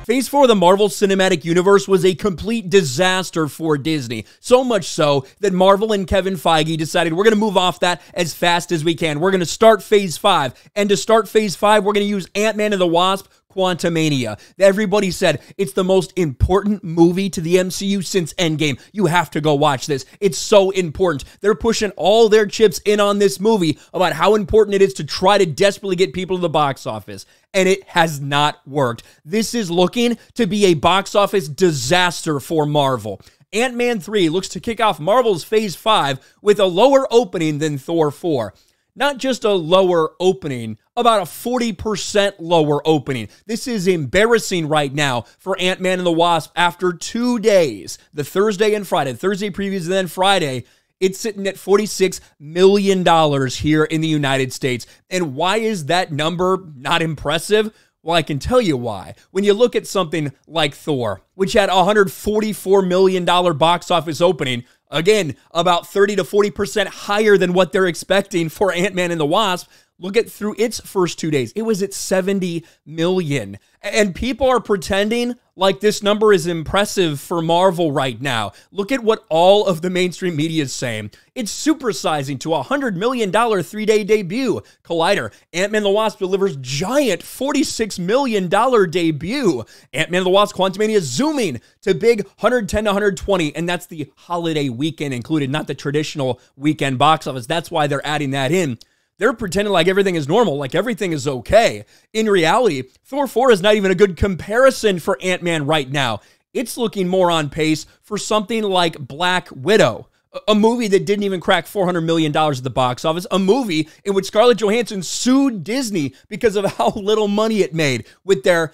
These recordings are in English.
Phase 4 of the Marvel Cinematic Universe was a complete disaster for Disney. So much so that Marvel and Kevin Feige decided we're going to move off that as fast as we can. We're going to start Phase 5. And to start Phase 5, we're going to use Ant-Man and the Wasp Quantumania. Everybody said it's the most important movie to the MCU since Endgame. You have to go watch this. It's so important. They're pushing all their chips in on this movie about how important it is to try to desperately get people to the box office. And it has not worked. This is looking to be a box office disaster for Marvel. Ant-Man 3 looks to kick off Marvel's Phase 5 with a lower opening than Thor 4. Not just a lower opening, about a 40% lower opening. This is embarrassing right now for Ant-Man and the Wasp after 2 days, the Thursday and Friday. Thursday previews and then Friday. It's sitting at $46 million here in the United States. And why is that number not impressive? Well, I can tell you why. When you look at something like Thor, which had a $144 million box office opening, again, about 30 to 40% higher than what they're expecting for Ant-Man and the Wasp. Look at through its first 2 days. It was at 70 million. And people are pretending like this number is impressive for Marvel right now. Look at what all of the mainstream media is saying. It's supersizing to a $100 million 3-day debut. Collider, Ant-Man and the Wasp delivers giant $46 million debut. Ant-Man and the Wasp Quantumania zooming to big 110 to 120, and that's the holiday weekend included, not the traditional weekend box office. That's why they're adding that in. They're pretending like everything is normal, like everything is okay. In reality, Thor 4 is not even a good comparison for Ant-Man right now. It's looking more on pace for something like Black Widow, a movie that didn't even crack $400 million at the box office, a movie in which Scarlett Johansson sued Disney because of how little money it made with their,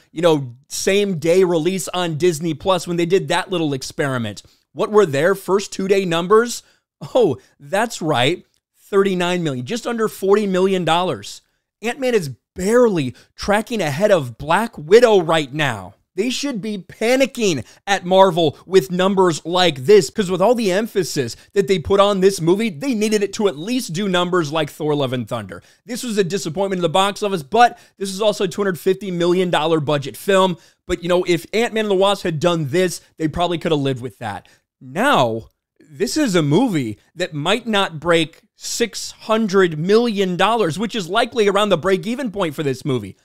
same-day release on Disney Plus when they did that little experiment. What were their first 2-day numbers? Oh, that's right. 39 million, just under $40 million. Ant-Man is barely tracking ahead of Black Widow right now. They should be panicking at Marvel with numbers like this, because with all the emphasis that they put on this movie, they needed it to at least do numbers like Thor: Love and Thunder. This was a disappointment in the box office, but this is also a $250 million budget film. But, if Ant-Man and the Wasp had done this, they probably could have lived with that. Now, this is a movie that might not break $600 million, which is likely around the break-even point for this movie.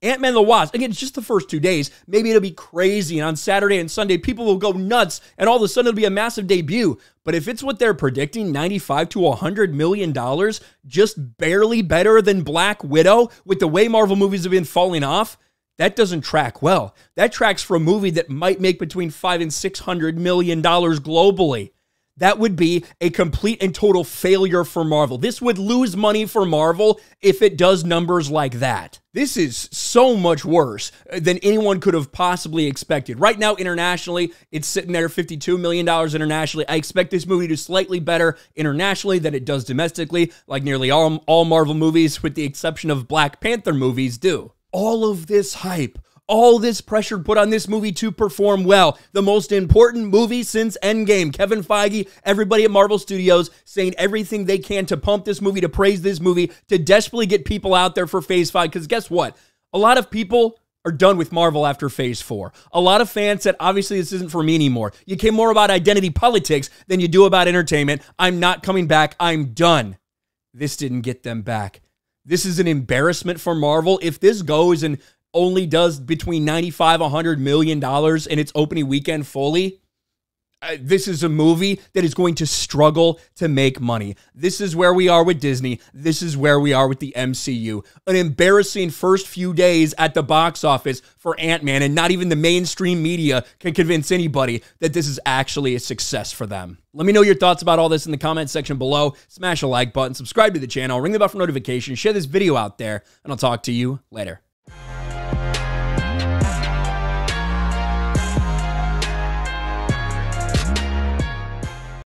Ant-Man and the Wasp, again, it's just the first 2 days. Maybe it'll be crazy, and on Saturday and Sunday, people will go nuts, and all of a sudden it'll be a massive debut. But if it's what they're predicting, $95 to $100 million, just barely better than Black Widow, with the way Marvel movies have been falling off, that doesn't track well. That tracks for a movie that might make between $500 and $600 million globally. That would be a complete and total failure for Marvel. This would lose money for Marvel if it does numbers like that. This is so much worse than anyone could have possibly expected. Right now, internationally, it's sitting there $52 million internationally. I expect this movie to do slightly better internationally than it does domestically, like nearly all Marvel movies, with the exception of Black Panther movies, do. All of this hype, all this pressure put on this movie to perform well. The most important movie since Endgame. Kevin Feige, everybody at Marvel Studios saying everything they can to pump this movie, to praise this movie, to desperately get people out there for Phase 5. Because guess what? A lot of people are done with Marvel after Phase 4. A lot of fans said, obviously, this isn't for me anymore. You care more about identity politics than you do about entertainment. I'm not coming back. I'm done. This didn't get them back. This is an embarrassment for Marvel. If this goes and only does between $95 $100 million in its opening weekend fully, this is a movie that is going to struggle to make money. This is where we are with Disney. This is where we are with the MCU. An embarrassing first few days at the box office for Ant-Man, and not even the mainstream media can convince anybody that this is actually a success for them. Let me know your thoughts about all this in the comment section below. Smash a like button, subscribe to the channel, ring the bell for notifications, share this video out there, and I'll talk to you later.